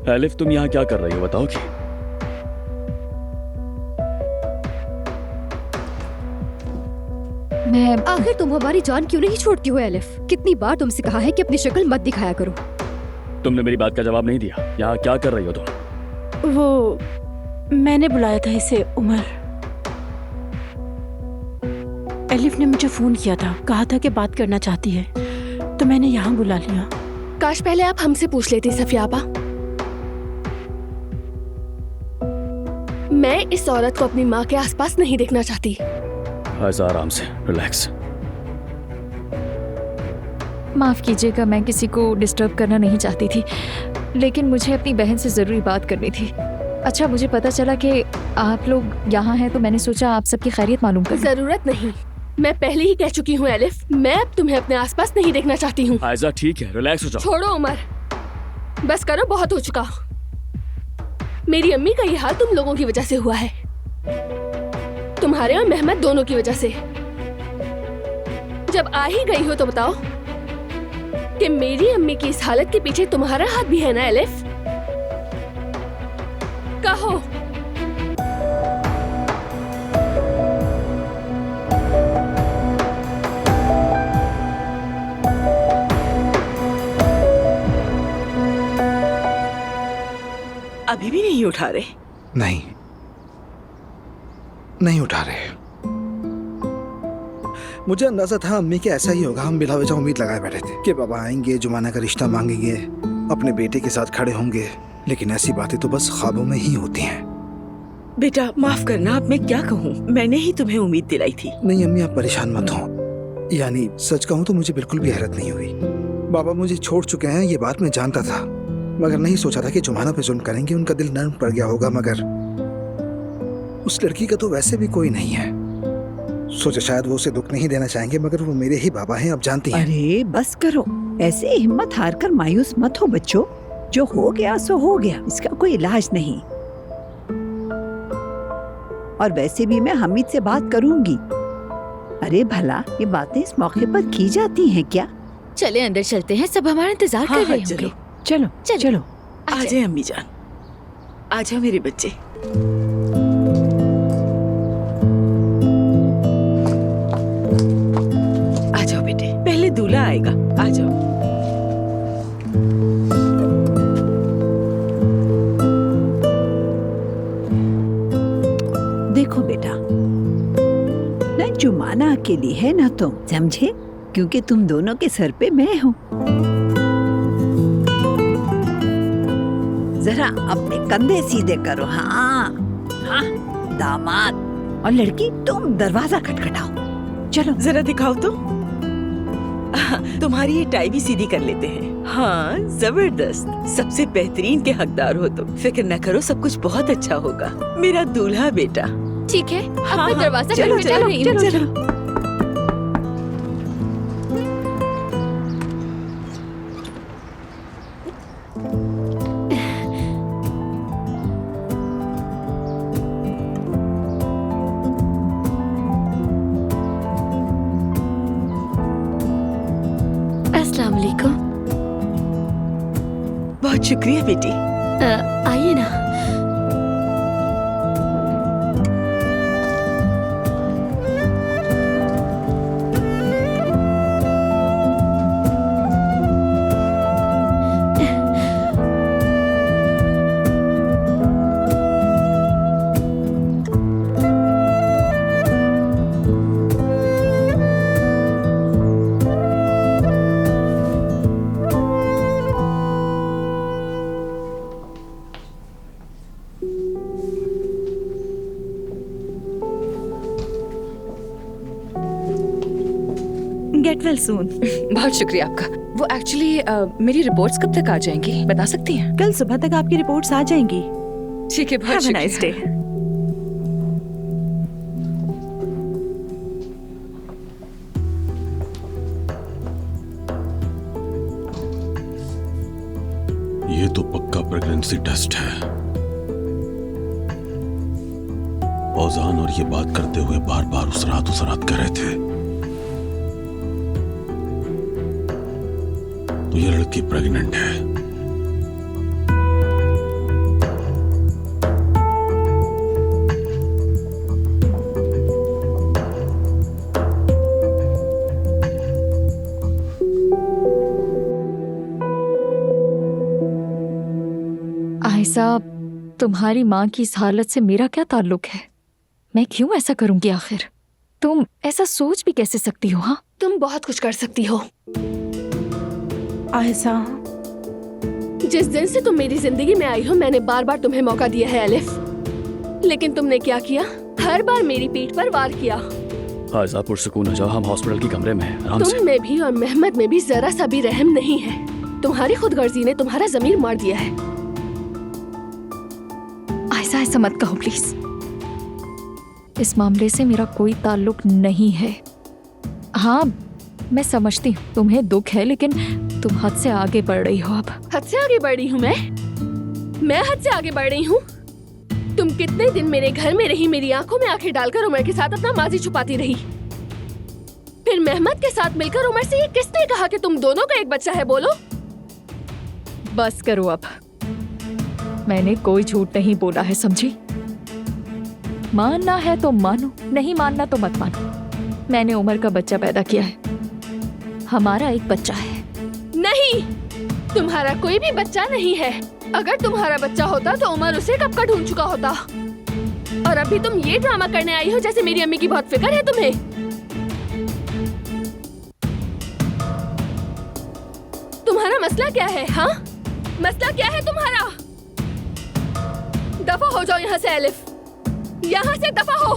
Elif, तुम यहाँ क्या कर रही हो बताओगी? मैं आखिर तुम हमारी जान क्यों नहीं छोड़ती हो एलिफ? कितनी बार तुमसे कहा है कि अपनी शक्ल मत दिखाया करो। तुमने मेरी बात का जवाब नहीं दिया। यहाँ क्या कर रही हो तुम? वो मैंने बुलाया था इसे उमर। एलिफ ने मुझे फोन किया था, कहा था कि बात करना चाहती है, तो मैंने यहाँ बुला लिया। काश पहले आप हमसे पूछ लेती सफिया आपा। मैं इस औरत को अपनी माँ के आसपास नहीं देखना चाहती। ऐसा आराम से, रिलैक्स। माफ कीजिएगा, मैं किसी को डिस्टर्ब करना नहीं चाहती थी, लेकिन मुझे अपनी बहन से जरूरी बात करनी थी। अच्छा, मुझे पता चला कि आप लोग यहाँ हैं, तो मैंने सोचा आप सबकी खैरियत मालूम कर। जरूरत नहीं, मैं पहले ही कह चुकी हूँ एलिफ, मैं अब तुम्हें अपने आसपास नहीं देखना चाहती हूँ। आयजा ठीक है, रिलैक्स हो जाओ। छोड़ो उमर, बस करो, बहुत हो चुका। मेरी अम्मी का ये हाल तुम लोगों की वजह से हुआ है, तुम्हारे और मेहमद दोनों की वजह से। जब आ ही गई हो तो बताओ कि मेरी अम्मी की इस हालत के पीछे तुम्हारा हाथ भी है ना एलिफ? कहो। अभी भी नहीं उठा रहे? नहीं उठा रहे। मुझे अंदाजा था अम्मी के ऐसा ही होगा। हम बिला वजह उम्मीद लगाए बैठे थे कि बाबा आएंगे, जुमाना का रिश्ता मांगेंगे, अपने बेटे के साथ खड़े होंगे, लेकिन ऐसी बातें तो बस ख्वाबों में ही होती हैं। बेटा माफ करना, अब मैं क्या कहूँ, मैंने ही तुम्हें उम्मीद दिलाई थी। नहीं अम्मी, आप परेशान मत हो। यानी सच कहूँ तो मुझे बिल्कुल भी हैरत नहीं हुई। बाबा मुझे छोड़ चुके हैं, ये बात मैं जानता था, मगर नहीं सोचा था कि जुमाना पे जुल्म करेंगे, उनका दिल नर्म पड़ गया होगा। मगर उस लड़की का तो वैसे भी कोई नहीं है। सोचा शायद वो उसे दुख नहीं देना चाहेंगे, मगर वो मेरे ही बाबा हैं, अब जानती हैं। अरे बस करो, ऐसे हिम्मत हार कर मायूस मत हो बच्चों। जो हो गया सो हो गया, इसका कोई इलाज नहीं। और वैसे भी मैं हमीद से बात करूंगी। अरे भला ये बातें इस मौके पर की जाती हैं क्या? चले अंदर चलते हैं, सब हमारा इंतजार कर रहे होंगे। चलो चलो। आ जाए अम्मी जान, आ जाओ मेरे बच्चे। आ जाओ बेटे, पहले दूल्हा आएगा, आ जाओ। देखो बेटा, न जुमाना अकेली है ना तुम, समझे? क्योंकि तुम दोनों के सर पे मैं हूँ। जरा अपने कंधे सीधे करो। हाँ हाँ दामाद, और लड़की तुम दरवाजा खटखटाओ। चलो जरा दिखाओ तो। तुम्हारी ये टाई भी सीधी कर लेते हैं। हाँ जबरदस्त, सबसे बेहतरीन के हकदार हो तुम। फिक्र न करो, सब कुछ बहुत अच्छा होगा मेरा दूल्हा बेटा। ठीक है, अब हाँ, मैं दरवाजा चलो, खटखटा चलो, रही हूँ। चलो, चलो। अस्सलाम वालेकुम। बहुत शुक्रिया बेटी। आइए ना। Get well soon. बहुत शुक्रिया आपका। वो एक्चुअली मेरी रिपोर्ट्स कब तक आ जाएंगी, बता सकती हैं? कल सुबह तक आपकी रिपोर्ट्स आ जाएंगी। ठीक है, बहुत Have a nice शुक्रिया। day. ये तो पक्का प्रेगनेंसी टेस्ट है। औजान और ये बात करते हुए बार बार उस रात कह रहे थे। तो ये लड़की प्रेग्नेंट है। आयशा, तुम्हारी माँ की इस हालत से मेरा क्या ताल्लुक है? मैं क्यों ऐसा करूंगी आखिर? तुम ऐसा सोच भी कैसे सकती हो? हाँ, तुम बहुत कुछ कर सकती हो। आयशा, जिस दिन से तुम मेरी जिंदगी में आई हो, मैंने बार बार तुम्हें मौका दिया है एलिफ, लेकिन तुमने क्या किया? हर बार मेरी पीठ पर वार किया। आयशा, पुरसुकून हो जाओ, हम हॉस्पिटल के कमरे में हैं, आराम से। तुम में भी और मेहमद में भी जरा सा भी रहम नहीं है। तुम्हारी खुदगर्जी ने तुम्हारा जमीर मार दिया है। आयशा, ऐसा मत कहो प्लीज। इस मामले से मेरा कोई ताल्लुक नहीं है। हाँ, मैं समझती हूँ तुम्हें दुख है, लेकिन तुम हद से आगे बढ़ रही हो अब। हद से आगे बढ़ रही हूँ मैं हद से आगे बढ़ रही हूँ। तुम कितने दिन मेरे घर में रही, मेरी आंखों में आंखें डालकर उमर के साथ अपना माजी छुपाती रही। फिर मेहमद के साथ मिलकर उमर से ये किसने कहा कि तुम दोनों का एक बच्चा है? बोलो। बस करो अब। मैंने कोई झूठ नहीं बोला है, समझी? मानना है तो मानो, नहीं मानना तो मत मानो। मैंने उमर का बच्चा पैदा किया है, हमारा एक बच्चा है। नहीं, तुम्हारा कोई भी बच्चा नहीं है। अगर तुम्हारा बच्चा होता तो उमर उसे कब का ढूंढ चुका होता। और अभी तुम ये ड्रामा करने आई हो जैसे मेरी अम्मी की बहुत फिक्र है तुम्हें। तुम्हारा मसला क्या है? हाँ, मसला क्या है तुम्हारा? दफा हो जाओ यहाँ से एलिफ, यहाँ से दफा हो।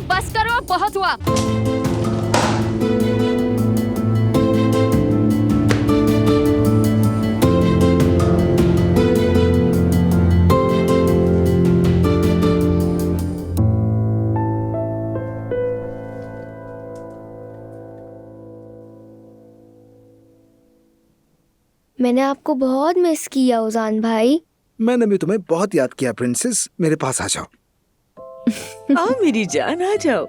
बस करो, बहुत हुआ। मैंने आपको बहुत मिस किया उजान भाई। मैंने भी तुम्हें बहुत याद किया प्रिंसेस, मेरे पास आ जाओ। आओ मेरी जान, आ जाओ।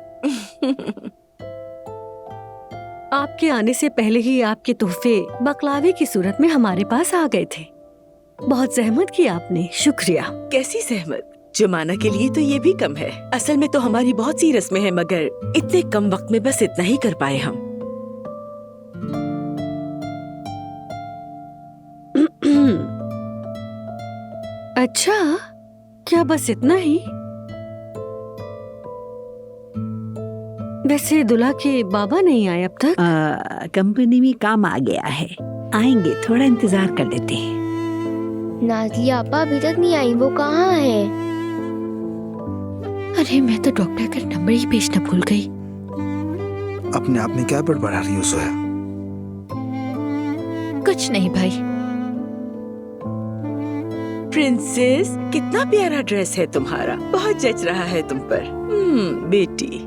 आपके आने से पहले ही आपके तोहफे बकलावे की सूरत में हमारे पास आ गए थे। बहुत जहमत की आपने, शुक्रिया। कैसी सहमत? जुमाना के लिए तो ये भी कम है। असल में तो हमारी बहुत सी रस्में हैं, मगर इतने कम वक्त में बस इतना ही कर पाए हम। अच्छा, क्या बस इतना ही? वैसे दुल्हा के बाबा नहीं आए अब तक? कंपनी में काम आ गया है, आएंगे, थोड़ा इंतजार कर लेते हैं। नाज़िया आपा अभी तक नहीं आई, वो कहाँ है? अरे मैं तो डॉक्टर का नंबर ही भेजना भूल गई। अपने आप में क्या बड़बड़ा रही हो सोया? कुछ नहीं भाई। प्रिंसेस, कितना प्यारा ड्रेस है तुम्हारा, बहुत जच रहा है तुम पर। बेटी,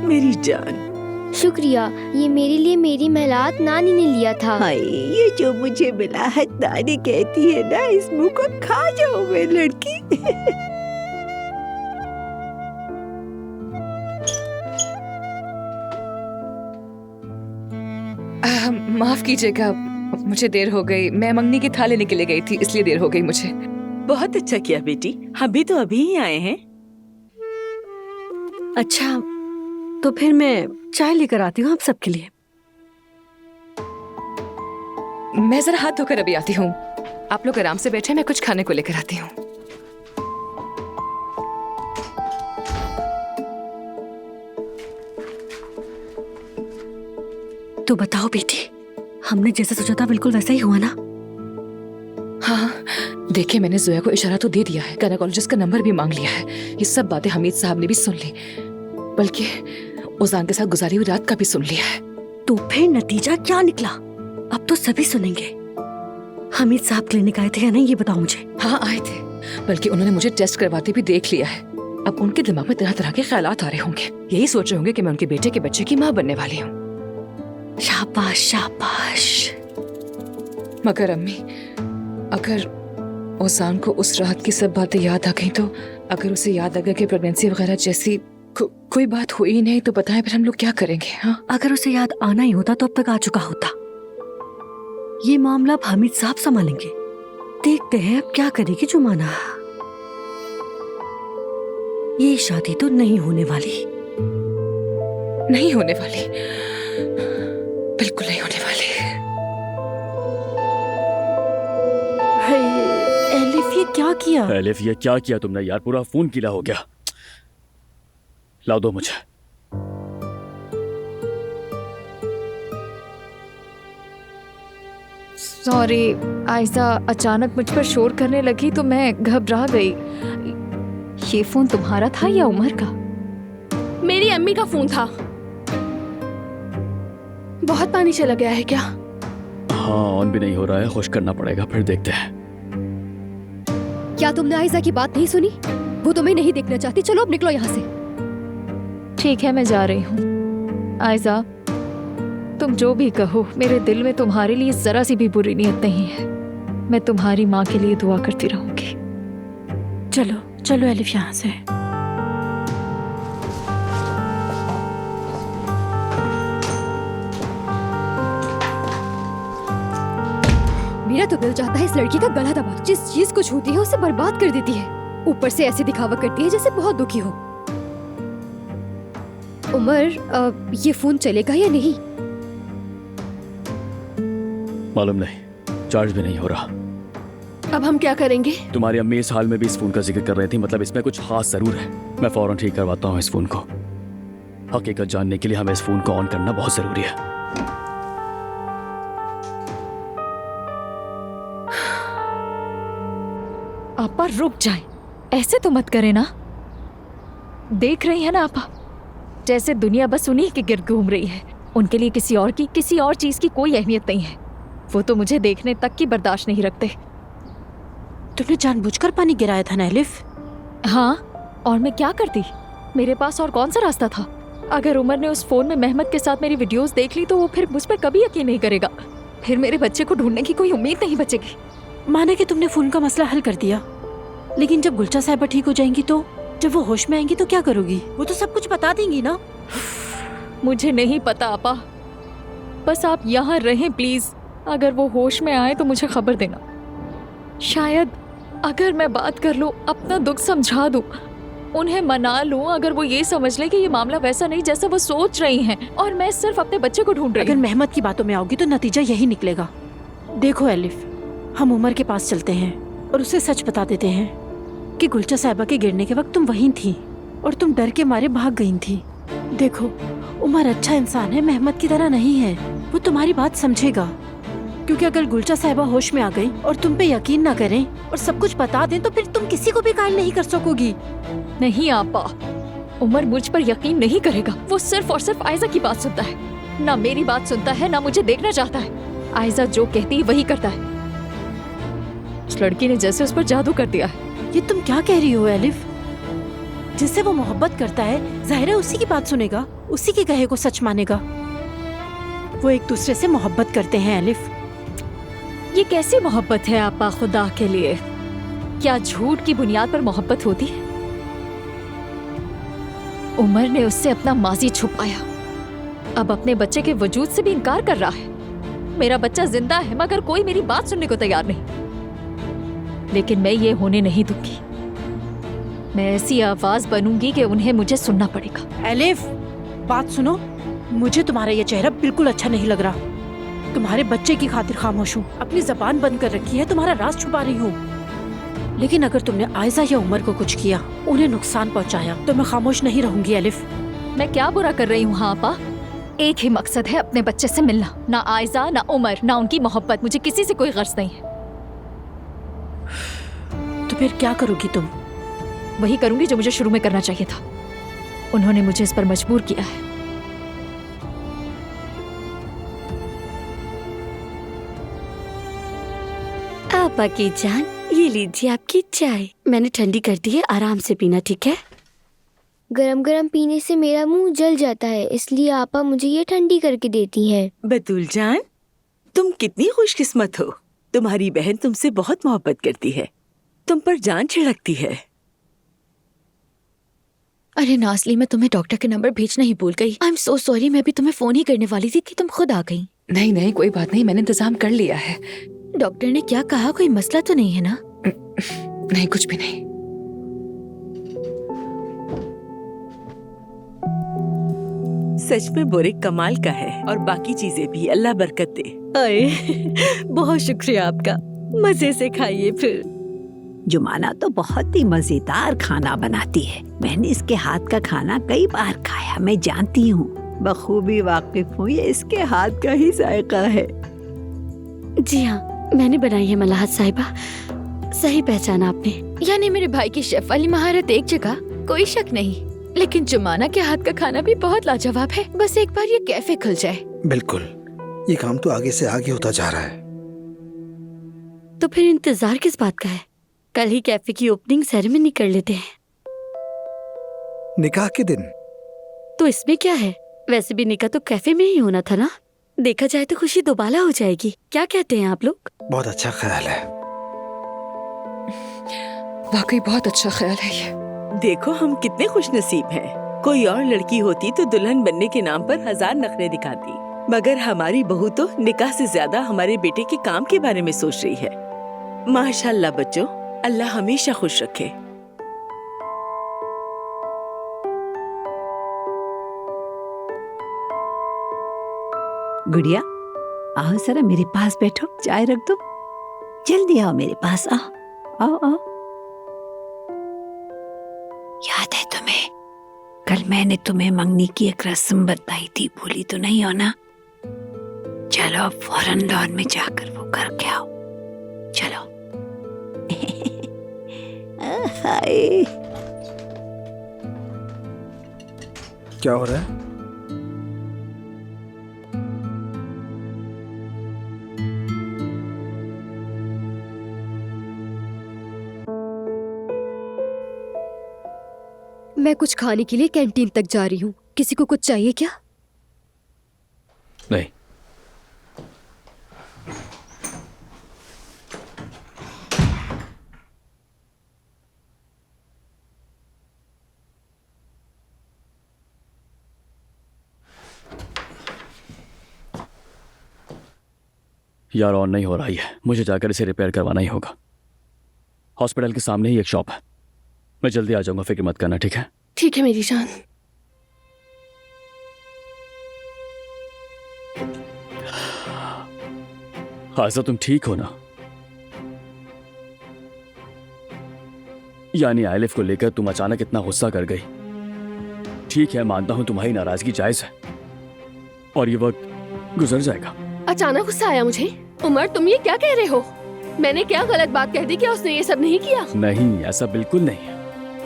मेरी जान। शुक्रिया, ये मेरे लिए मेरी महलात नानी ने लिया था। हाय, ये जो मुझे मिला है, नानी कहती है ना, इस मुंह को खा जाओ मेरी लड़की। माफ कीजिएगा, मुझे देर हो गई। मैं मंगनी की थाली लेने के लिए गई थी, इसलिए देर हो गई मुझे। बहुत अच्छा किया बेटी, हम भी तो अभी ही आए हैं। अच्छा, तो फिर मैं चाय लेकर आती हूँ आप सबके लिए। मैं जरा हाथ धोकर अभी आती हूँ। आप लोग आराम से बैठे, मैं कुछ खाने को लेकर आती हूँ। तो बताओ बेटी, हमने जैसा सोचा था बिल्कुल वैसा ही हुआ ना? हाँ, देखिए मैंने जोया को इशारा तो दे दिया है, गायनेकोलॉजिस्ट का नंबर भी मांग लिया है। ये सब बातें हमीद साहब ने भी सुन ली, बल्कि उजान के साथ गुजारी हुई रात का भी सुन लिया है। तो फिर नतीजा क्या निकला? अब तो सभी सुनेंगे। हमीद साहब क्लिनिक आए थे या नहीं, ये बताओ मुझे। हाँ आए थे, बल्कि उन्होंने मुझे टेस्ट करवाते भी देख लिया है। अब उनके दिमाग में तरह तरह के ख्यालात आ रहे होंगे। यही सोच रहे होंगे कि मैं उनके बेटे के बच्चे की माँ बनने वाली हूँ। शाबाश शाबाश। मगर अम्मी, अगर ओसान को उस रात की सब बातें याद आ गई, तो अगर उसे याद आ गया कि प्रेगनेंसी वगैरह जैसी कोई बात हुई ही नहीं, तो बताएं फिर हम लोग क्या करेंगे? हाँ, अगर उसे याद आना ही होता तो अब तक आ चुका होता। ये मामला अब हामिद साहब संभालेंगे। देखते हैं अब क्या करेगी जुमाना। ये शादी तो नहीं होने वाली, नहीं होने वाली, बिल्कुल नहीं होने वाली। एलिफ, ये क्या किया? एलिफ, ये क्या किया तुमने यार? पूरा फोन गीला हो गया। लाओ दो मुझे। सॉरी आयशा, अचानक मुझ पर शोर करने लगी तो मैं घबरा गई। ये फोन तुम्हारा था या उमर का? मेरी अम्मी का फोन था। बहुत पानी चला गया है क्या? हाँ, ऑन भी नहीं हो रहा है। खुश करना पड़ेगा, फिर देखते हैं। क्या तुमने आयशा की बात नहीं सुनी? वो तुम्हें नहीं देखना चाहती। चलो अब निकलो यहाँ से। ठीक है, मैं जा रही हूँ। आयशा, तुम जो भी कहो, मेरे दिल में तुम्हारे लिए जरा सी भी बुरी नीयत नहीं है। मैं तुम्हारी माँ के लिए दुआ करती रहूंगी। चलो चलो एलिफ यहाँ से। मेरा तो दिल चाहता है इस लड़की का गला दबा दूं। जिस चीज को छूती है उसे बर्बाद कर देती है। ऊपर से ऐसे दिखावा करती है जैसे बहुत दुखी हो। उमर, ये फोन चलेगा या नहीं? मालूम नहीं, चार्ज भी नहीं हो रहा। अब हम क्या करेंगे? तुम्हारी अम्मी इस हाल में भी इस फोन का जिक्र कर रही थी, मतलब इसमें कुछ खास जरूर है। मैं फौरन ठीक करवाता हूँ इस फोन को। हकीकत जानने के लिए हमें इस फोन को ऑन करना बहुत जरूरी है। आपा रुक जाए, ऐसे तो मत करे ना। देख रही है ना आपा, जैसे दुनिया बस उन्हीं के गिर्द घूम रही है। उनके लिए किसी और चीज की कोई अहमियत नहीं है। वो तो मुझे देखने तक की बर्दाश्त नहीं रखते। तुमने जानबूझकर पानी गिराया था ना एलिफ? हाँ, और मैं क्या करती? मेरे पास और कौन सा रास्ता था? अगर उमर ने उस फोन में मेहमद के साथ मेरी वीडियोस देख ली तो वो फिर मुझ पर कभी यकीन नहीं करेगा। फिर मेरे बच्चे को ढूंढने की कोई उम्मीद नहीं बचेगी। माने कि तुमने फोन का मसला हल कर दिया, लेकिन जब गुलचा साहिबा ठीक हो जाएंगी तो, जब वो होश में आएंगी तो क्या करोगी? वो तो सब कुछ बता देंगी ना। मुझे नहीं पता आपा, बस आप यहाँ रहें प्लीज। अगर वो होश में आए तो मुझे खबर देना। शायद अगर मैं बात कर लूं, अपना दुख समझा दूं, उन्हें मना लूं, अगर वो ये समझ ले कि ये मामला वैसा नहीं जैसा वो सोच रही हैं और मैं सिर्फ अपने बच्चे को ढूंढ रही हूं। अगर मेहमद की बातों में आओगी तो नतीजा यही निकलेगा। देखो एलिफ, हम उमर के पास चलते हैं और उसे सच बता देते हैं कि गुलचा साहिबा के गिरने के वक्त तुम वहीं थी और तुम डर के मारे भाग गई थी। देखो, उमर अच्छा इंसान है, मेहमद की तरह नहीं है। वो तुम्हारी बात समझेगा, क्योंकि अगर गुलचा साहिबा होश में आ गई और तुम पे यकीन ना करें और सब कुछ बता दें तो फिर तुम किसी को भी कायल नहीं कर सकोगी। नहीं आपा, उमर मुझ पर यकीन नहीं करेगा। वो सिर्फ और सिर्फ आयशा की बात सुनता है, ना मेरी बात सुनता है, ना मुझे देखना चाहता है। आयशा जो कहती है वही करता है। उस लड़की ने जैसे उस पर जादू कर दिया है। ये तुम क्या कह रही हो एलिफ? जिससे वो मोहब्बत करता है, जाहिर है उसी की बात सुनेगा, उसी के कहे को सच मानेगा। वो एक दूसरे से मोहब्बत करते हैं एलिफ। ये कैसी मोहब्बत है आपा, खुदा के लिए? क्या झूठ की बुनियाद पर मोहब्बत होती है? उमर ने उससे अपना माजी छुपाया, अब अपने बच्चे के वजूद से भी इनकार कर रहा है। मेरा बच्चा जिंदा है मगर कोई मेरी बात सुनने को तैयार नहीं। लेकिन मैं ये होने नहीं दूंगी। मैं ऐसी आवाज बनूंगी कि उन्हें मुझे सुनना पड़ेगा। एलिफ, बात सुनो, मुझे तुम्हारा ये चेहरा बिल्कुल अच्छा नहीं लग रहा। तुम्हारे बच्चे की खातिर खामोश हूँ, अपनी जबान बंद कर रखी है, तुम्हारा राज छुपा रही हूँ। लेकिन अगर तुमने आयशा या उमर को कुछ किया, उन्हें नुकसान पहुँचाया, तो मैं खामोश नहीं रहूंगी एलिफ। मैं क्या बुरा कर रही हूँ? हाँ आपा, एक ही मकसद है, अपने बच्चे से मिलना। ना आयशा, ना उमर, ना उनकी मोहब्बत। मुझे किसी से कोई गर्ज नहीं है। तो फिर क्या करोगी तुम? वही करूंगी जो मुझे शुरू में करना चाहिए था। उन्होंने मुझे इस पर मजबूर किया है। आपा की जान, ये लीजिए आपकी चाय। मैंने ठंडी कर दी है, आराम से पीना, ठीक है? गरम गरम पीने से मेरा मुंह जल जाता है, इसलिए आपा मुझे ये ठंडी करके देती हैं। बतूल जान, तुम कितनी खुशकिस्मत हो। तुम्हारी बहन तुमसे बहुत मोहब्बत करती है, तुम पर जान छिड़कती है। अरे नाज़ली, मैं तुम्हें डॉक्टर के नंबर भेजना ही भूल गई। I am so sorry. मैं भी तुम्हें फोन ही करने वाली थी कि तुम खुद आ गई। नहीं नहीं, कोई बात नहीं, मैंने इंतजाम कर लिया है। डॉक्टर ने क्या कहा? कोई मसला तो नहीं है ना? नहीं, कुछ भी नहीं। सच में बोरिक कमाल का है और बाकी चीजें भी, अल्लाह बरकत दे। अरे बहुत शुक्रिया आपका, मजे से खाइए फिर। जुमाना तो बहुत ही मजेदार खाना बनाती है। मैंने इसके हाथ का खाना कई बार खाया, मैं जानती हूँ, बखूबी वाकिफ हूँ, ये इसके हाथ का ही जायका है। जी हाँ, मैंने बनाई है मलाहत साहिबा, सही पहचाना आपने। यानी मेरे भाई की शेफ वाली महारत एक जगह, कोई शक नहीं, लेकिन जुमाना के हाथ का खाना भी बहुत लाजवाब है। बस एक बार ये कैफे खुल जाए। बिल्कुल, ये काम तो आगे से आगे होता जा रहा है। तो फिर इंतजार किस बात का है? कल ही कैफे की ओपनिंग सेरेमनी कर लेते हैं। निकाह के दिन? तो इसमें क्या है, वैसे भी निकाह तो कैफे में ही होना था ना। देखा जाए तो खुशी दोबाला हो जाएगी। क्या कहते हैं आप लोग? बहुत अच्छा ख्याल है। वाकई बहुत अच्छा ख्याल है ये। देखो हम कितने खुशनसीब हैं। कोई और लड़की होती तो दुल्हन बनने के नाम पर 1000 नखरे दिखाती, मगर हमारी बहू तो निकाह से ज्यादा हमारे बेटे के काम के बारे में सोच रही है। माशाल्लाह बच्चों, अल्लाह हमेशा खुश रखे। गुड़िया, आओ जरा मेरे पास बैठो, चाय रख दो। जल्दी आओ मेरे पास, आओ आओ आओ। याद है तुम्हें, कल मैंने तुम्हें मंगनी की एक रस्म बताई थी, भूली तो नहीं हो ना? चलो अब फौरन लॉन में जाकर वो करके आओ, चलो। हाय, क्या हो रहा है? मैं कुछ खाने के लिए कैंटीन तक जा रही हूँ। किसी को कुछ चाहिए क्या? नहीं। यार ऑन नहीं हो रहा है, मुझे जाकर इसे रिपेयर करवाना ही होगा। हॉस्पिटल के सामने ही एक शॉप है, मैं जल्दी आ जाऊंगा, फिक्र मत करना, ठीक है? ठीक है मेरी जान। आयशा तुम ठीक हो ना? यानी आलिफ को लेकर तुम अचानक इतना गुस्सा कर गई। ठीक है, मानता हूं तुम्हारी नाराजगी जायज है और ये वक्त गुजर जाएगा। अचानक गुस्सा आया मुझे। उमर, तुम ये क्या कह रहे हो? मैंने क्या गलत बात कह दी? क्या उसने ये सब नहीं किया? नहीं, ऐसा बिल्कुल नहीं है।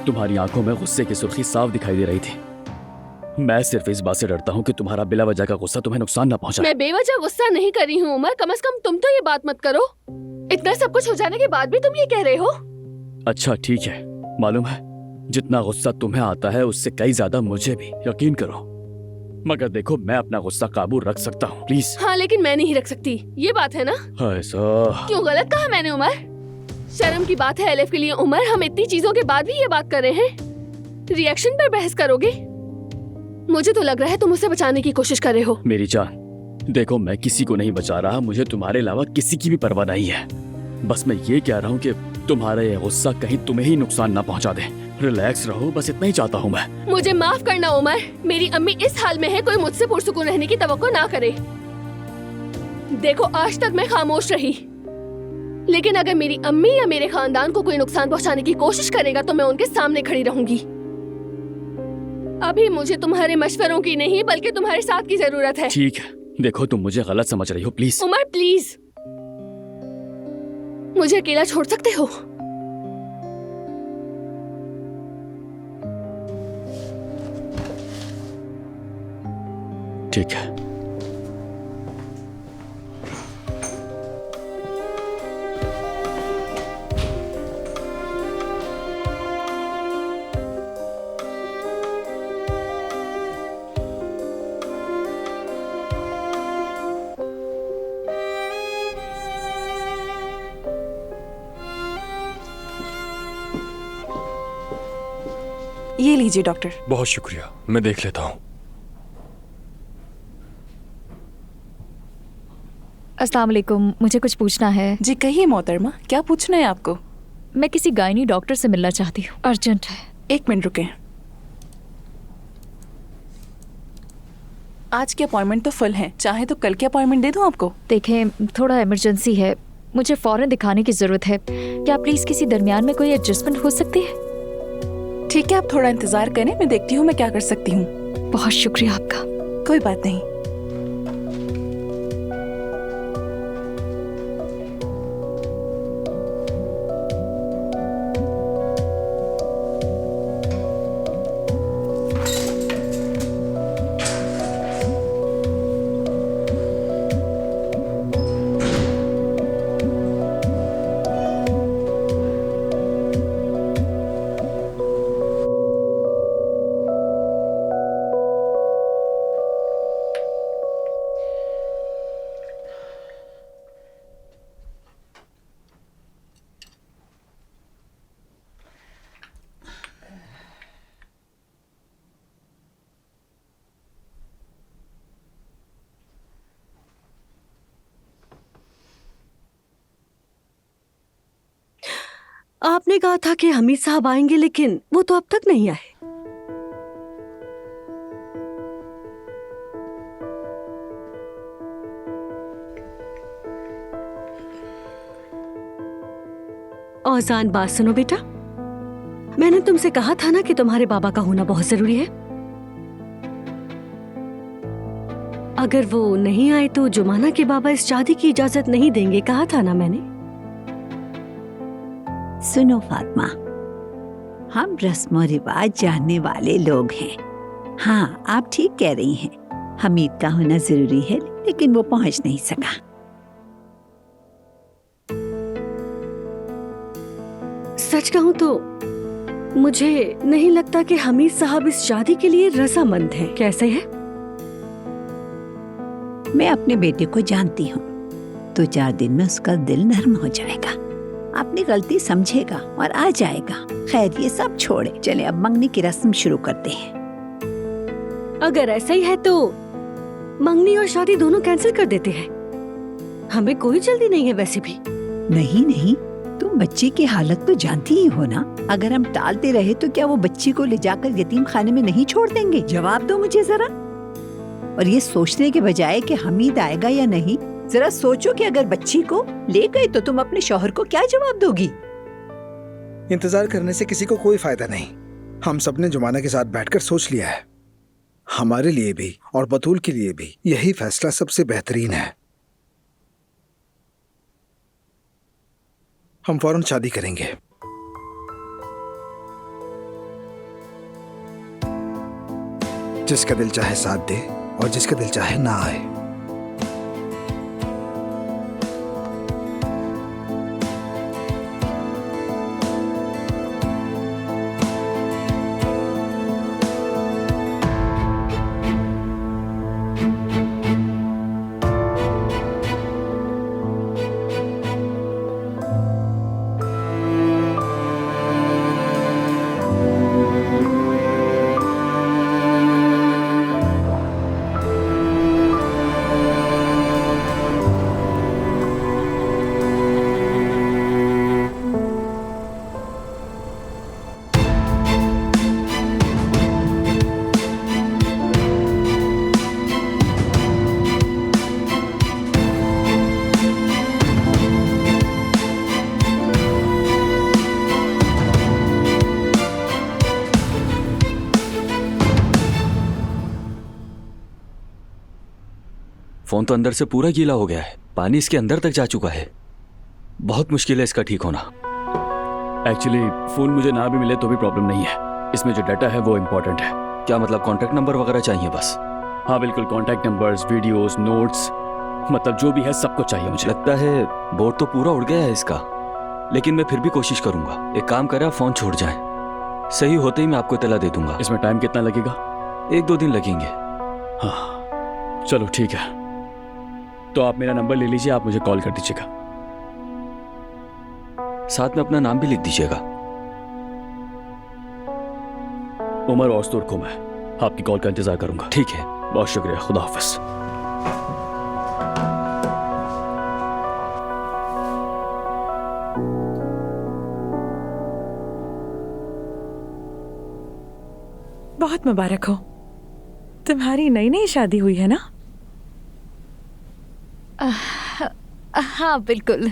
तुम्हारी आंखों में गुस्से की सुर्खी साफ दिखाई दे रही थी। मैं सिर्फ इस बात से डरता हूँ कि तुम्हारा बिला वजह का गुस्सा तुम्हें नुकसान ना पहुंचाए। मैं बेवजह गुस्सा नहीं कर रही हूँ उमर, कम से कम तुम तो ये बात मत करो। इतना सब कुछ हो जाने के बाद भी तुम ये कह रहे हो? अच्छा ठीक है, मालूम है जितना गुस्सा तुम्हें आता है उससे कई ज्यादा मुझे भी, यकीन करो। मगर देखो, मैं अपना गुस्सा काबू रख सकता हूँ, प्लीज। हाँ, लेकिन मैं नहीं रख सकती, ये बात है ना? ऐसा क्यों गलत कहा मैंने उमर? शर्म की बात है एलिफ के लिए उमर, हम इतनी चीजों के बाद भी ये बात कर रहे हैं। रिएक्शन पर बहस करोगे? मुझे तो लग रहा है तुम उसे बचाने की कोशिश कर रहे हो। मेरी जान, देखो मैं किसी को नहीं बचा रहा, मुझे तुम्हारे अलावा किसी की भी परवाह नहीं है। बस मैं ये कह रहा हूँ कि तुम्हारा ये गुस्सा कहीं तुम्हें ही नुकसान ना पहुँचा दे। रिलैक्स रहो, बस इतना ही चाहता हूँ मैं। मुझे माफ करना उमर, मेरी अम्मी इस हाल में है, कोई मुझसे पुरसुकून रहने की तवक्को ना करे। देखो आज तक मैं खामोश रही, लेकिन अगर मेरी अम्मी या मेरे खानदान को कोई नुकसान पहुंचाने की कोशिश करेगा तो मैं उनके सामने खड़ी रहूंगी। अभी मुझे तुम्हारे मशवरों की नहीं बल्कि तुम्हारे साथ की जरूरत है। ठीक है, देखो तुम मुझे गलत समझ रही हो, प्लीज। उमर प्लीज, मुझे अकेला छोड़ सकते हो? ठीक है। ये लीजिए डॉक्टर। बहुत शुक्रिया, मैं देख लेता हूँ। अस्सलाम वालेकुम, मुझे कुछ पूछना है। जी कहिए मोहतरमा, क्या पूछना है आपको? मैं किसी गायनी डॉक्टर से मिलना चाहती हूँ, अर्जेंट है। एक मिनट रुकें। आज की अपॉइंटमेंट तो फुल है, चाहे तो कल की अपॉइंटमेंट दे दूँ आपको? देखें, थोड़ा इमरजेंसी है, मुझे फौरन दिखाने की ज़रूरत है। क्या प्लीज़ किसी दरमियान में कोई एडजस्टमेंट हो सकती है? ठीक है, आप थोड़ा इंतजार करें, मैं देखती हूँ मैं क्या कर सकती हूँ। बहुत शुक्रिया आपका। कोई बात नहीं। आपने कहा था कि हमीद साहब आएंगे, लेकिन वो तो अब तक नहीं आए। औजान, बात सुनो बेटा। मैंने तुमसे कहा था ना कि तुम्हारे बाबा का होना बहुत जरूरी है। अगर वो नहीं आए तो जुमाना के बाबा इस शादी की इजाजत नहीं देंगे, कहा था ना मैंने। सुनो फातिमा, हम रस्म और रिवाज जानने वाले लोग हैं। हाँ, आप ठीक कह रही हैं। हमीद का होना जरूरी है, लेकिन वो पहुंच नहीं सका। सच कहूं तो मुझे नहीं लगता कि हमीद साहब इस शादी के लिए रजामंद हैं। कैसे है? मैं अपने बेटे को जानती हूँ, 2-4 दिन में उसका दिल नर्म हो जाएगा, अपनी गलती समझेगा और आ जाएगा। खैर, ये सब छोड़े, चले अब मंगनी की रस्म शुरू करते हैं। अगर ऐसा ही है तो मंगनी और शादी दोनों कैंसिल कर देते हैं। हमें कोई जल्दी नहीं है वैसे भी। नहीं नहीं, तुम बच्ची की हालत तो जानती ही हो ना। अगर हम टालते रहे तो क्या वो बच्ची को ले जाकर यतीम खाने में नहीं छोड़ देंगे? जवाब दो मुझे जरा। और ये सोचने के बजाय कि हमीद आएगा या नहीं, जरा सोचो कि अगर बच्ची को ले गए तो तुम अपने शौहर को क्या जवाब दोगी? इंतजार करने से किसी को कोई फायदा नहीं। हम सबने जुमाना के साथ बैठकर सोच लिया है। हमारे लिए भी और बतूल के लिए भी यही फैसला सबसे बेहतरीन है। हम फौरन शादी करेंगे। जिसका दिल चाहे साथ दे और जिसका दिल चाहे ना आए। फोन तो अंदर से पूरा गीला हो गया है, पानी इसके अंदर तक जा चुका है। बहुत मुश्किल है इसका ठीक होना। एक्चुअली फोन मुझे ना भी मिले तो भी प्रॉब्लम नहीं है, इसमें जो डाटा है वो इम्पोर्टेंट है। क्या मतलब कॉन्टैक्ट नंबर वगैरह चाहिए बस? हाँ बिल्कुल, कॉन्टैक्ट नंबर्स, वीडियोस, नोट्स, मतलब जो भी है सब कुछ चाहिए मुझे। लगता है बोर्ड तो पूरा उड़ गया है इसका, लेकिन मैं फिर भी कोशिश करूंगा। एक काम करें, आप फोन छोड़ जाएं, सही होते ही मैं आपको इत्तला दे दूंगा। इसमें टाइम कितना लगेगा? 1-2 दिन लगेंगे। हाँ चलो ठीक है, तो आप मेरा नंबर ले लीजिए, आप मुझे कॉल कर दीजिएगा। साथ में अपना नाम भी लिख दीजिएगा। उमर औस्तुर को मैं आपकी कॉल का इंतजार करूंगा। ठीक है, बहुत शुक्रिया, खुदा हाफिज। बहुत मुबारक हो, तुम्हारी नई नई शादी हुई है ना? हाँ बिल्कुल।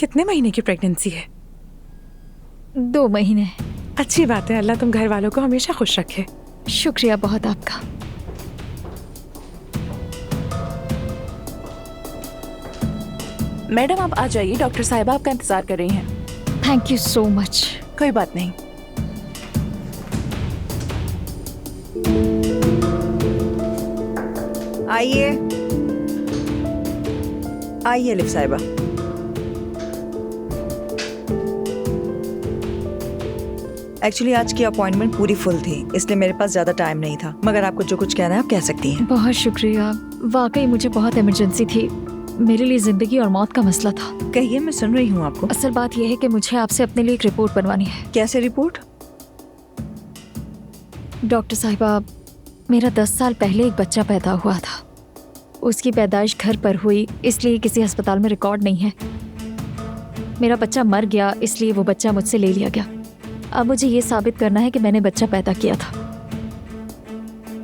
कितने महीने की प्रेगनेंसी है? 2 महीने। अच्छी बात है, अल्लाह तुम घर वालों को हमेशा खुश रखे। शुक्रिया बहुत आपका। मैडम आप आ जाइए, डॉक्टर साहिबा आपका इंतजार कर रही हैं। Thank you so much. कोई बात नहीं। आइए आइए अलिफ साहिबा। एक्चुअली आज की अपॉइंटमेंट पूरी फुल थी, इसलिए मेरे पास ज्यादा टाइम नहीं था, मगर आपको जो कुछ कहना है आप कह सकती हैं। बहुत शुक्रिया, वाकई मुझे बहुत इमरजेंसी थी। मेरे लिए जिंदगी और मौत का मसला था। कहिए, मैं सुन रही हूँ आपको। असल बात यह है कि मुझे आपसे अपने लिए एक रिपोर्ट बनवानी है। कैसे रिपोर्ट? डॉक्टर साहिबा, मेरा 10 साल पहले एक बच्चा पैदा हुआ था। उसकी पैदाइश घर पर हुई, इसलिए किसी अस्पताल में रिकॉर्ड नहीं है। मेरा बच्चा मर गया, इसलिए वो बच्चा मुझसे ले लिया गया। अब मुझे ये साबित करना है कि मैंने बच्चा पैदा किया था।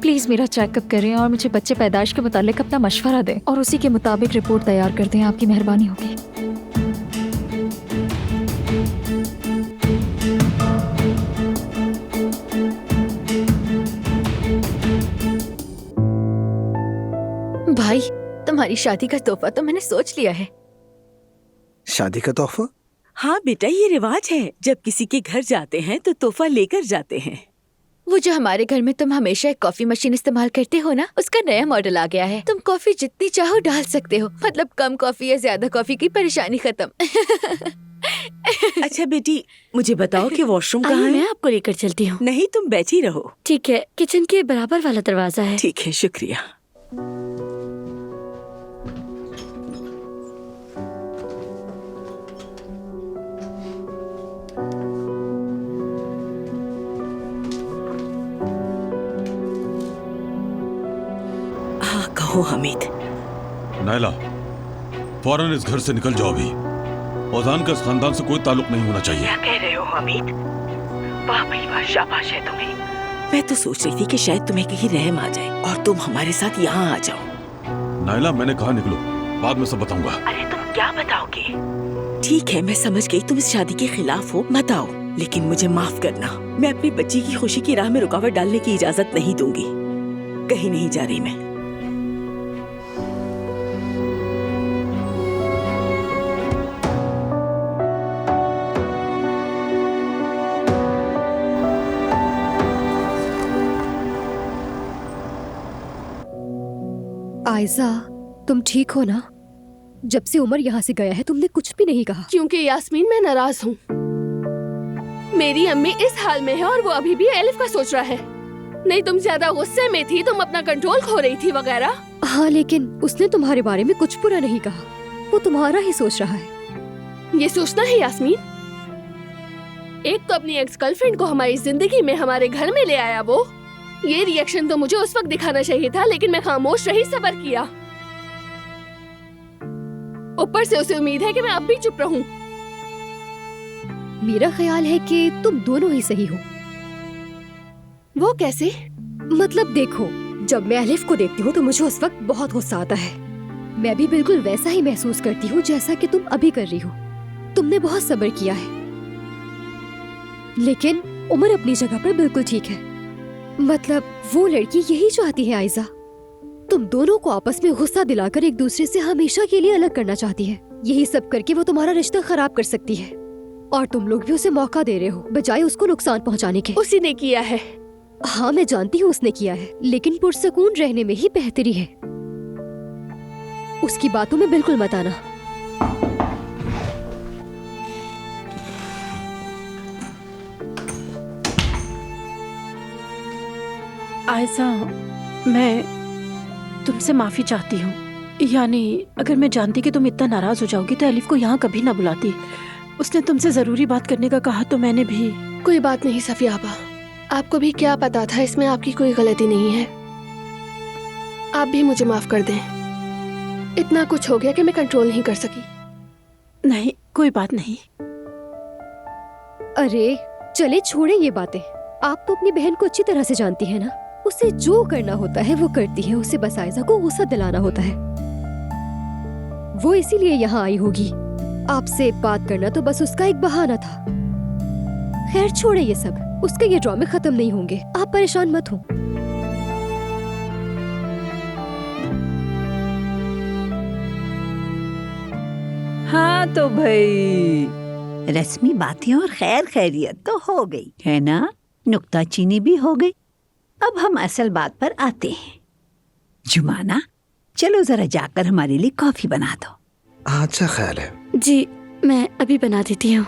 प्लीज मेरा चेकअप करें और मुझे बच्चे पैदाइश के मुतालिक अपना मशवरा दें और उसी के मुताबिक रिपोर्ट तैयार कर दें। आपकी मेहरबानी होगी। भाई, तुम्हारी शादी का तोहफा तो मैंने सोच लिया है। शादी का तोहफा? हाँ बेटा, ये रिवाज है, जब किसी के घर जाते हैं तो तोहफा लेकर जाते हैं। वो जो हमारे घर में तुम हमेशा एक कॉफी मशीन इस्तेमाल करते हो ना, उसका नया मॉडल आ गया है। तुम कॉफी जितनी चाहो डाल सकते हो, मतलब कम कॉफी या ज्यादा कॉफी की परेशानी खत्म। अच्छा बेटी, मुझे बताओ कि वॉशरूम कहाँ है? मैं आपको लेकर चलती हूँ। नहीं, तुम बैठी रहो। ठीक है, किचन के बराबर वाला दरवाजा है। ठीक है, शुक्रिया। कहो हमीद। नायला, फौरन इस घर से निकल जाओ अभी। ओजान का इस खानदान से कोई ताल्लुक नहीं होना चाहिए। क्या कह रहे हो हमीद? वाह भाई वाह, शाबाश है तुम्हें। मैं तो सोच रही थी कि शायद तुम्हें कहीं रहम आ जाए और तुम हमारे साथ यहाँ आ जाओ। नायला, मैंने कहा निकलो, बाद में सब बताऊंगा। अरे तुम क्या बताओगे? ठीक है, मैं समझ गई तुम इस शादी के खिलाफ हो, मत आओ, लेकिन मुझे माफ करना। मैं अपनी बच्ची की खुशी की राह में रुकावट डालने की इजाजत नहीं दूंगी। कहीं नहीं जा रही मैं। आयजा, तुम ठीक हो ना? जब से उमर यहाँ से गया है तुमने कुछ भी नहीं कहा। क्योंकि यास्मीन, मैं नाराज हूँ। मेरी अम्मी इस हाल में है और वो अभी भी एलिफ का सोच रहा है। नहीं, तुम ज्यादा गुस्से में थी, तुम अपना कंट्रोल खो रही थी वगैरह। हाँ, लेकिन उसने तुम्हारे बारे में कुछ बुरा नहीं कहा। वो तुम्हारा ही सोच रहा है। ये सोचना है यास्मीन। एक तो अपनी एक्स गर्लफ्रेंड को हमारी जिंदगी में हमारे घर में ले आया वो। ये रिएक्शन तो मुझे उस वक्त दिखाना चाहिए था, लेकिन मैं खामोश रही, सब्र किया। ऊपर से उसे उम्मीद है कि मैं अब भी चुप रहूं। मेरा ख्याल है कि तुम दोनों ही सही हो। वो कैसे? मतलब देखो, जब मैं अलिफ को देखती हूँ तो मुझे उस वक्त बहुत गुस्सा आता है। मैं भी बिल्कुल वैसा ही महसूस करती हूँ जैसा कि तुम अभी कर रही हो। तुमने बहुत सब्र किया है, लेकिन उमर अपनी जगह पर बिल्कुल ठीक है। मतलब वो लड़की यही चाहती है आयजा, तुम दोनों को आपस में गुस्सा दिलाकर एक दूसरे से हमेशा के लिए अलग करना चाहती है। यही सब करके वो तुम्हारा रिश्ता खराब कर सकती है और तुम लोग भी उसे मौका दे रहे हो बजाय उसको नुकसान पहुंचाने के। उसी ने किया है। हाँ, मैं जानती हूँ उसने किया है, लेकिन पुरसकून रहने में ही बेहतरी है। उसकी बातों में बिल्कुल मत आना। आयजा, मैं तुमसे माफी चाहती हूँ। यानी अगर मैं जानती कि तुम इतना नाराज हो जाओगी तो एलिफ को यहाँ कभी ना बुलाती। उसने तुमसे जरूरी बात करने का कहा तो मैंने भी। कोई बात नहीं सफिया आपा, आपको भी क्या पता था, इसमें आपकी कोई गलती नहीं है। आप भी मुझे माफ कर दें। इतना कुछ हो गया कि मैं कंट्रोल नहीं कर सकी। नहीं, कोई बात नहीं। अरे चले, छोड़े ये बातें। आप तो अपनी बहन को अच्छी तरह से जानती है ना। उसे जो करना होता है वो करती है। उसे बस आयजा को गुस्सा दिलाना होता है। वो इसीलिए यहाँ आई होगी। आपसे बात करना तो बस उसका एक बहाना था। खैर छोड़े ये सब, उसके ये ड्रामे खत्म नहीं होंगे, आप परेशान मत हो। हाँ तो भाई रस्मी बातें और खैर खैरियत तो हो गई है ना, नुक्ताचीनी भी हो गई। अब हम असल बात पर आते हैं। जुमाना, चलो जरा जाकर हमारे लिए कॉफी बना दो। अच्छा ख्याल है। जी मैं अभी बना देती हूँ।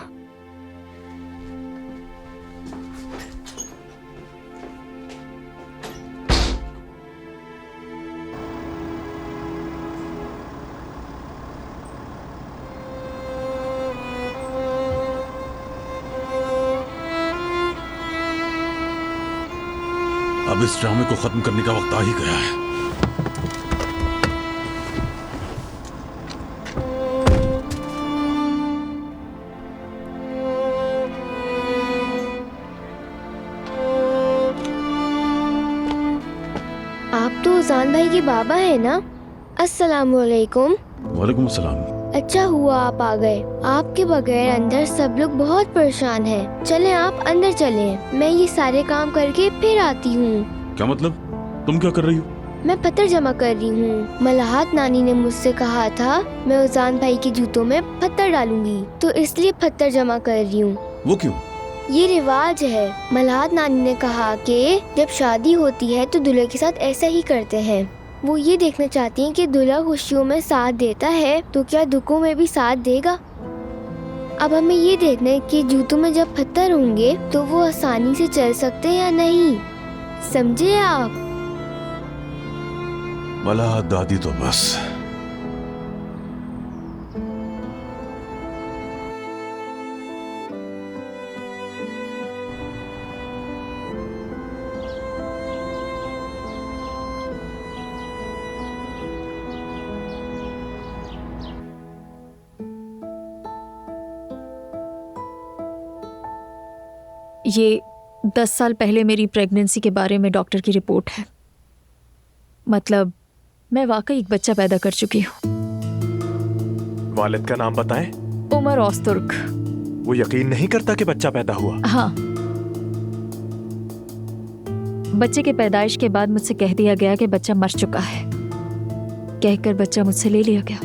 अब इस ड्रामे को खत्म करने का वक्त आ ही गया है। आप तो उजान भाई के बाबा हैं ना? अस्सलाम वालेकुम। वालेकुम सलाम। अच्छा हुआ आप आ गए। आपके बगैर अंदर सब लोग बहुत परेशान हैं। चलें आप अंदर चलें, मैं ये सारे काम करके फिर आती हूँ। क्या मतलब? तुम क्या कर रही हो? मैं पत्थर जमा कर रही हूँ। मलाहत नानी ने मुझसे कहा था मैं उजान भाई के जूतों में पत्थर डालूंगी, तो इसलिए पत्थर जमा कर रही हूँ। वो क्यों? ये रिवाज है। मलाहत नानी ने कहा कि जब शादी होती है तो दूल्हे के साथ ऐसा ही करते हैं। वो ये देखना चाहती हैं कि दूल्हा खुशियों में साथ देता है तो क्या दुखों में भी साथ देगा। अब हमें ये देखना है कि जूतों में जब पत्थर होंगे तो वो आसानी से चल सकते हैं या नहीं, समझे आप? मला दादी तो बस। ये 10 साल पहले मेरी प्रेगनेंसी के बारे में डॉक्टर की रिपोर्ट है। मतलब मैं वाकई एक बच्चा पैदा कर चुकी हूँ। वालिद का नाम बताएं? उमर ओस्तुर्क। वो यकीन नहीं करता कि बच्चा पैदा हुआ। हाँ, बच्चे के पैदाइश के बाद मुझसे कह दिया गया कि बच्चा मर चुका है। कहकर बच्चा मुझसे ले लिया गया।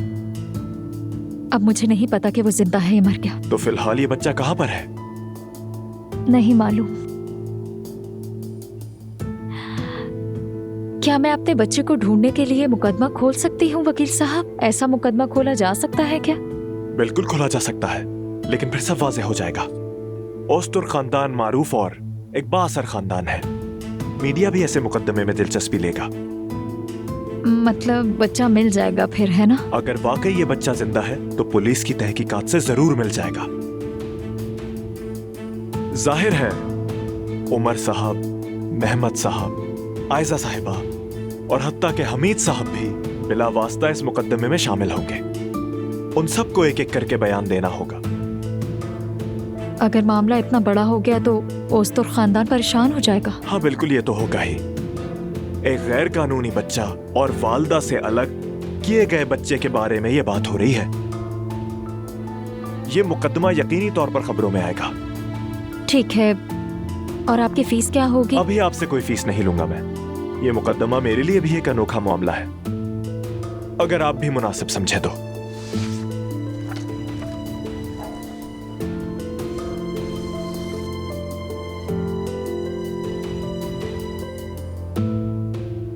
अब मुझे नहीं पता कि वो जिंदा है या मर गया। तो फिलहाल ये बच्चा कहाँ पर है? नहीं मालूम। क्या मैं अपने बच्चे को ढूंढने के लिए मुकदमा खोल सकती हूँ वकील साहब? ऐसा मुकदमा खोला जा सकता है क्या? बिल्कुल खोला जा सकता है, लेकिन फिर सब वाज़ेह हो जाएगा। ओस्तुर्क खानदान मारूफ और एक बाअसर खानदान है। मीडिया भी ऐसे मुकदमे में दिलचस्पी लेगा। मतलब बच्चा मिल जाएगा फिर, है ना? अगर वाकई ये बच्चा जिंदा है तो पुलिस की तहकीकात से जरूर मिल जाएगा। जाहिर है उमर साहब, मेहमद साहब, आयजा साहिबा और हत्ता के हमीद साहब भी बिला वास्ता इस मुकदमे में शामिल होंगे। उन सबको एक एक करके बयान देना होगा। अगर मामला इतना बड़ा हो गया तो ओस्तुर्क खानदान परेशान हो जाएगा। हाँ बिल्कुल, ये तो होगा ही। एक गैर कानूनी बच्चा और वालदा से अलग किए गए बच्चे के बारे में ये बात हो रही है। ये मुकदमा यकीनी तौर पर खबरों में आएगा। ठीक है, और आपकी फीस क्या होगी? अभी आपसे कोई फीस नहीं लूंगा मैं। ये मुकदमा मेरे लिए भी एक अनोखा मामला है, अगर आप भी मुनासिब समझे तो।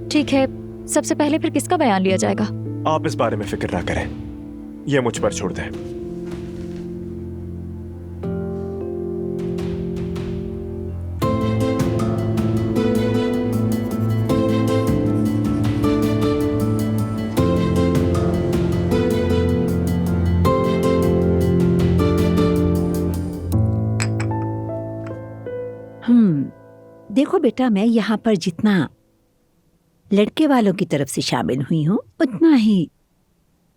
ठीक है, सबसे पहले फिर किसका बयान लिया जाएगा? आप इस बारे में फिक्र ना करें, ये मुझ पर छोड़ दें। देखो बेटा, मैं यहाँ पर जितना लड़के वालों की तरफ से शामिल हुई हूँ उतना ही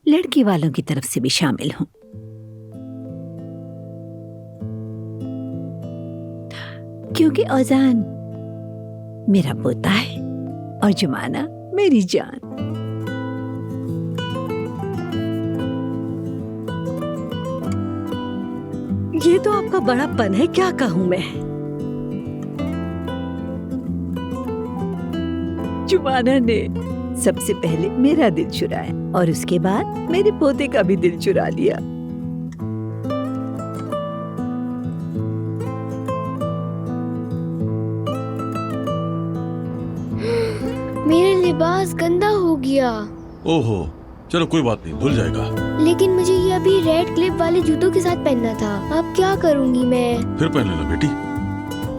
लड़की वालों की तरफ से भी शामिल हूँ। क्योंकि औजान मेरा पोता है और जुमाना मेरी जान। ये तो आपका बड़ापन है, क्या कहूँ मैं। जुमाना ने सबसे पहले मेरा दिल चुराया और उसके बाद मेरे पोते का भी दिल चुरा लिया। मेरा लिबास गंदा हो गया। ओहो, चलो कोई बात नहीं, धुल जाएगा। लेकिन मुझे ये अभी रेड क्लिप वाले जूतों के साथ पहनना था। अब क्या करूंगी मैं? फिर पहन लेना बेटी।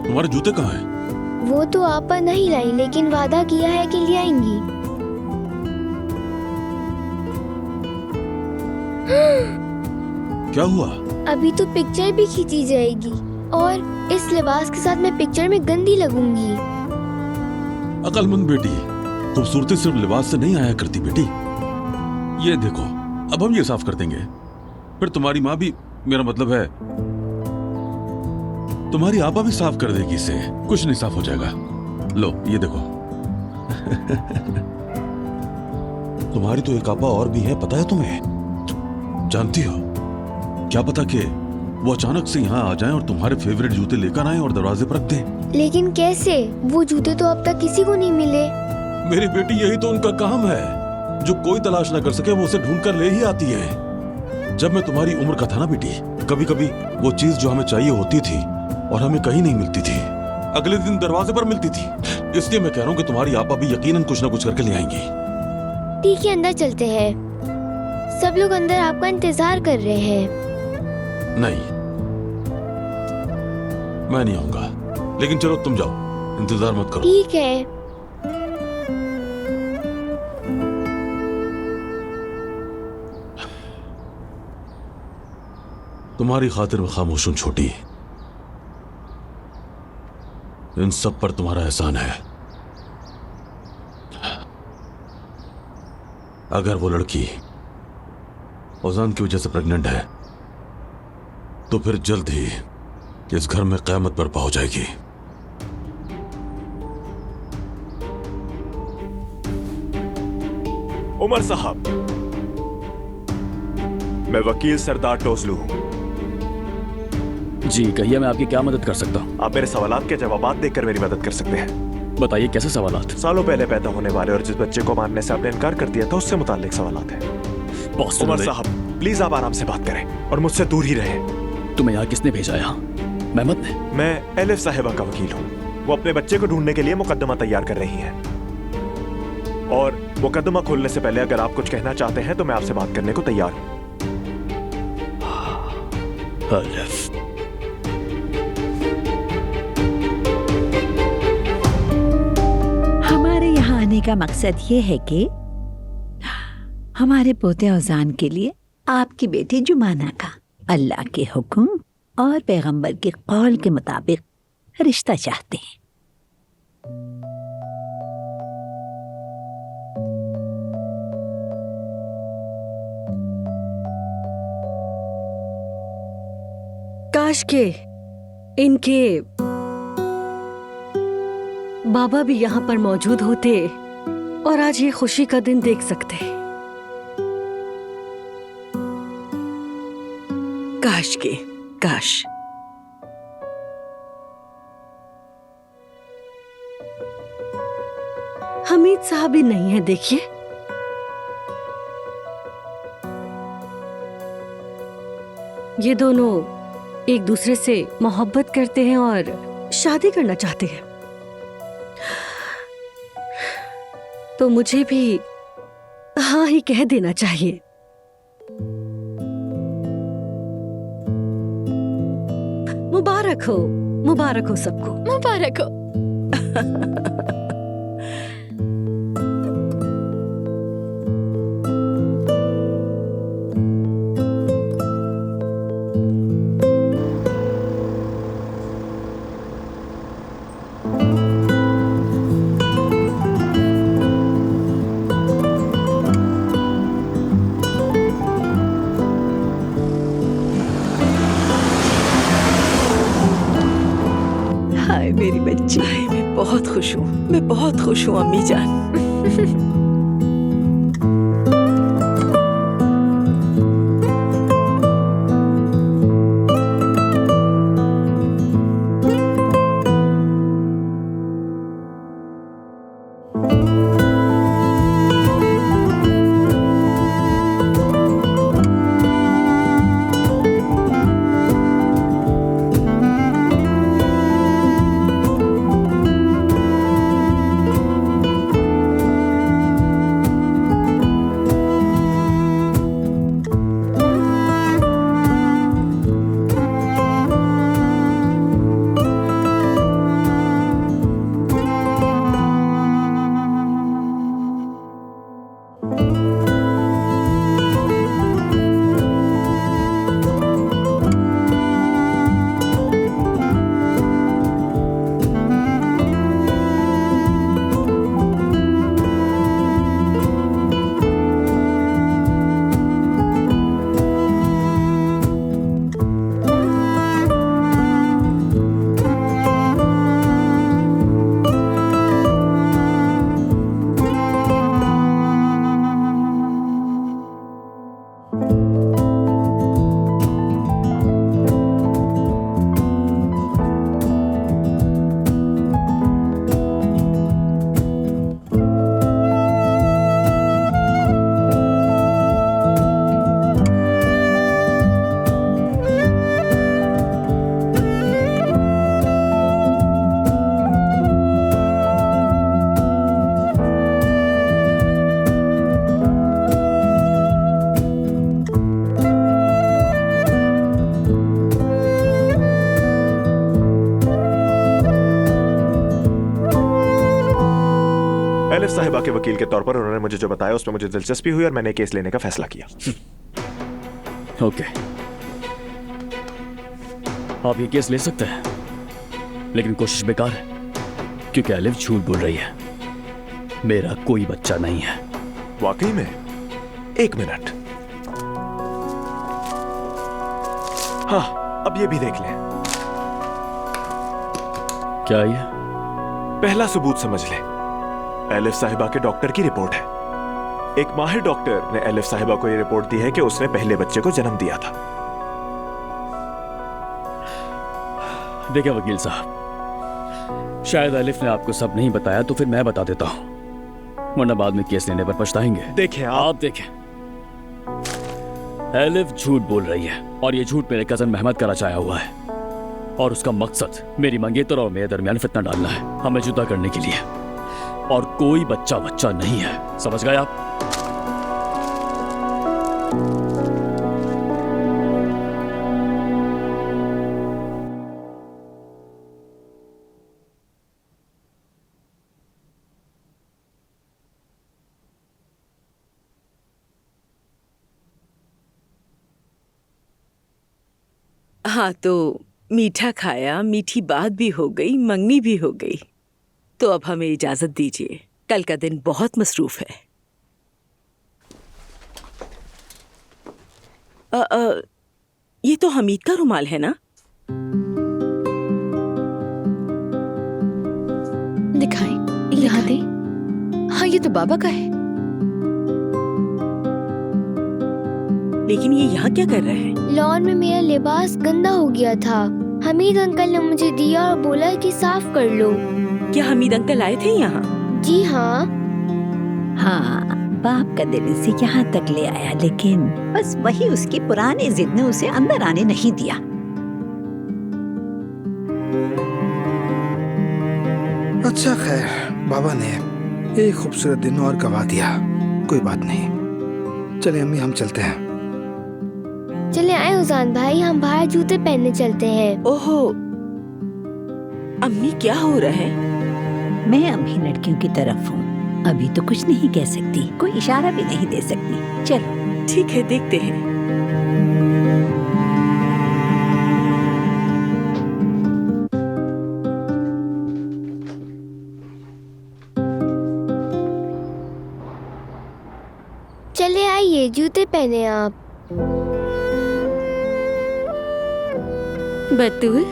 तुम्हारे जूते कहाँ हैं? वो तो आप नहीं लाई, लेकिन वादा किया है कि ले आएंगी। क्या हुआ? अभी तो पिक्चर भी खींची जाएगी और इस लिबास के साथ मैं पिक्चर में गंदी लगूंगी। अकलमंद बेटी, खूबसूरती सिर्फ लिबास से नहीं आया करती बेटी। ये देखो, अब हम ये साफ कर देंगे, फिर तुम्हारी माँ भी, मेरा मतलब है तुम्हारी आपा भी साफ कर देगी इसे। कुछ नहीं साफ हो जाएगा। लो ये देखो। तुम्हारी तो एक आपा और भी है, पता है तुम्हें? जानती हो, क्या पता कि वो अचानक से यहाँ आ जाएं और तुम्हारे फेवरेट जूते लेकर आएं और दरवाजे पर रख दें। लेकिन कैसे? वो जूते तो अब तक किसी को नहीं मिले। मेरी बेटी, यही तो उनका काम है। जो कोई तलाश ना कर सके वो उसे ढूंढ कर ले ही आती है। जब मैं तुम्हारी उम्र का था ना बेटी, कभी कभी वो चीज जो हमें चाहिए होती थी और हमें कहीं नहीं मिलती थी, अगले दिन दरवाजे पर मिलती थी। इसलिए मैं कह रहा हूँ कि तुम्हारी आपा भी यकीनन कुछ ना कुछ करके ले आएंगी। ठीक है, अंदर चलते हैं। सब लोग अंदर आपका इंतजार कर रहे हैं। नहीं, मैं नहीं आऊंगा। लेकिन चलो तुम जाओ, इंतजार मत करो। ठीक है। तुम्हारी खातिर मैं खामोश हूं छोटी। इन सब पर तुम्हारा एहसान है। अगर वो लड़की ओजान की वजह से प्रेग्नेंट है तो फिर जल्द ही इस घर में क़यामत बर्पा हो जाएगी। उमर साहब, मैं वकील सरदार टोसलू हूं। जी कहिए, मैं आपकी क्या मदद कर सकता हूँ? आप मेरे सवालात के जवाब देकर मेरी मदद कर सकते हैं। बताइए, कैसे सवालात? सालों पहले पैदा होने वाले और जिस बच्चे को मारने से आपने इनकार कर दिया था, उससे मुताल्लिक सवालात हैं। उमर साहब, प्लीज आप आराम से बात करें और मुझसे दूर ही रहें। तुम्हें यहाँ किसने भेजा? यहाँ मेहमत ने? मैं एलिफ साहिबा का वकील हूँ। वो अपने बच्चे को ढूंढने के लिए मुकदमा तैयार कर रही हैं। और मुकदमा खोलने से पहले अगर आप कुछ कहना चाहते हैं तो मैं आपसे बात करने को तैयार हूँ। हमारे यहाँ आने का मकसद ये है कि हमारे पोते औजान के लिए आपकी बेटी जुमाना का अल्लाह के हुक्म और पैगंबर के कौल के मुताबिक रिश्ता चाहते हैं। काश के इनके बाबा भी यहाँ पर मौजूद होते और आज ये खुशी का दिन देख सकते। काश के काश। हमीद साहब भी नहीं है, देखिए। ये दोनों एक दूसरे से मोहब्बत करते हैं और शादी करना चाहते हैं। तो मुझे भी हाँ ही कह देना चाहिए। मुबारक हो सबको। मुबारक हो। हाय मेरी बच्ची, मैं बहुत खुश हूँ, मैं बहुत खुश हूँ अम्मी जान। एलिफ साहिबा के वकील के तौर पर उन्होंने मुझे जो बताया उसमें मुझे दिलचस्पी हुई और मैंने केस लेने का फैसला किया। ओके, आप ये केस ले सकते हैं, लेकिन कोशिश बेकार है क्योंकि एलिफ झूठ बोल रही है। मेरा कोई बच्चा नहीं है। वाकई में? एक मिनट। हाँ, अब ये भी देख लें। क्या ये? पहला सबूत समझ लें। एलिफ साहिबा के डॉक्टर की रिपोर्ट है। एक माहिर डॉक्टर ने एलिफ साहिबा को यह रिपोर्ट दी है कि उसने पहले बच्चे को जन्म दिया था। देखिए वकील साहब, शायद एलिफ ने आपको सब नहीं बताया तो फिर मैं बता देता हूं, वरना बाद में केस लेने पर पछताएंगे। देखें आप देखें, एलिफ झूठ बोल रही है और ये झूठ मेरे कजन मेहमद का रचाया हुआ है, और उसका मकसद मेरी मंगेतर और मेरे दरमियान फितना डालना है, हमें जुदा करने के लिए। और कोई बच्चा नहीं है, समझ गए आप? हाँ, तो मीठा खाया, मीठी बात भी हो गई, मंगनी भी हो गई। तो अब हमें इजाजत दीजिए, कल का दिन बहुत मसरूफ है। ये तो हमीद का रुमाल है ना? दिखाएं, यहाँ दे। हाँ, ये तो बाबा का है। लेकिन ये यहाँ क्या कर रहे हैं? लॉन में मेरा लिबास गंदा हो गया था, हमीद अंकल ने मुझे दिया और बोला कि साफ कर लो। क्या हमीद अंकल आए थे यहाँ? जी हाँ। हाँ, बाप का दिल इसे यहाँ तक ले आया, लेकिन बस वही उसकी पुरानी जिद ने उसे अंदर आने नहीं दिया। अच्छा खैर, बाबा ने एक खूबसूरत दिन और गवा दिया, कोई बात नहीं। चले अम्मी, हम चलते हैं। चले आए उजान भाई, हम बाहर जूते पहनने चलते हैं। ओहो, अम्मी क्या हो रहा है? मैं अभी लड़कियों की तरफ हूँ, अभी तो कुछ नहीं कह सकती, कोई इशारा भी नहीं दे सकती। चलो ठीक है, देखते हैं। चले आइए, जूते पहने आप। बतूल,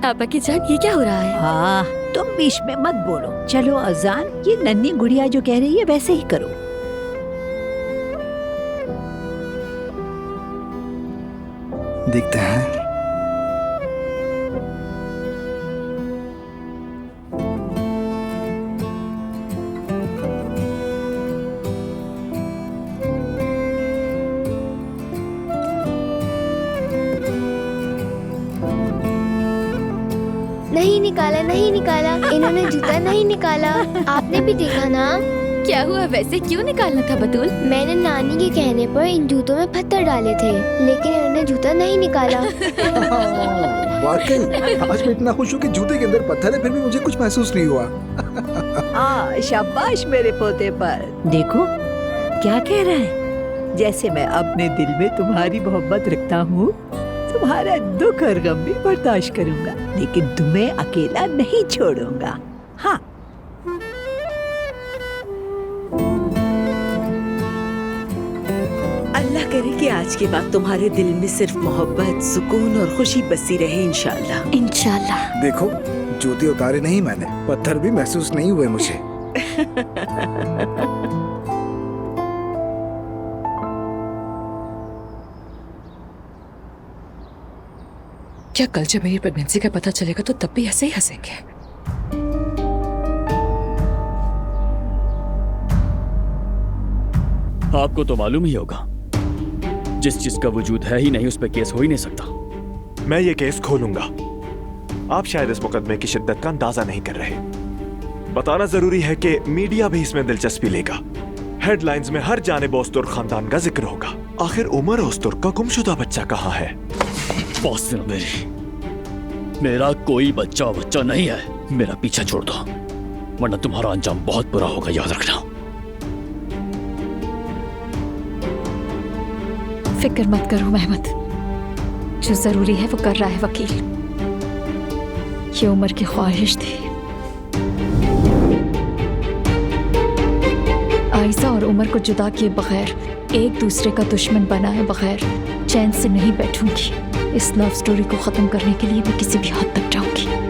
पापा की जान, ये क्या हो रहा है? हाँ, तुम बीच में मत बोलो। चलो अजान, ये नन्ही गुड़िया जो कह रही है वैसे ही करो। देखते हैं। नहीं निकाला, इन्होंने जूता नहीं निकाला। आपने भी देखा ना? क्या हुआ? वैसे क्यों निकालना था बतूल? मैंने नानी के कहने पर इन जूतों में पत्थर डाले थे, लेकिन इन्होंने जूता नहीं निकाला। वाकई आज मैं इतना खुश हूँ कि जूते के अंदर पत्थर है, फिर भी मुझे कुछ महसूस नहीं हुआ। शाबाश मेरे पोते पर। देखो क्या कह रहा है, जैसे मैं अपने दिल में तुम्हारी मोहब्बत रखता हूँ, तुम्हारा दुख और गम भी बर्दाश्त करूंगा, लेकिन तुम्हें अकेला नहीं छोड़ूंगा। हाँ, अल्लाह करे कि आज के बाद तुम्हारे दिल में सिर्फ मोहब्बत, सुकून और खुशी बसी रहे, इंशाल्लाह। इंशाल्लाह। देखो, जूते उतारे नहीं मैंने, पत्थर भी महसूस नहीं हुए मुझे। क्या कल जब मेरी प्रेगनेंसी का पता चलेगा तो तब भी ऐसे ही हंसेंगे? आपको तो मालूम ही होगा, जिस चीज का वजूद है ही नहीं उस पर केस हो ही नहीं सकता। मैं ये केस खोलूंगा। आप शायद इस मुकदमे की शिद्दत का अंदाजा नहीं कर रहे। बताना जरूरी है कि मीडिया भी इसमें दिलचस्पी लेगा। हेडलाइंस में हर जानिब ओस्तुर खानदान का जिक्र होगा। आखिर उमर ओस्तुर का गुमशुदा बच्चा कहाँ है? बॉस मेरा कोई बच्चा नहीं है, मेरा पीछा छोड़ दो। वरना तुम्हारा अंजाम बहुत बुरा होगा, याद रखना। फिक्र मत करो मेहमत, जो जरूरी है वो कर रहा है वकील। ये उमर की ख्वाहिश थी। आयशा और उमर को जुदा किए बगैर, एक दूसरे का दुश्मन बनाए बगैर चैन से नहीं बैठूंगी। इस लव स्टोरी को खत्म करने के लिए मैं किसी भी हद तक जाऊंगी।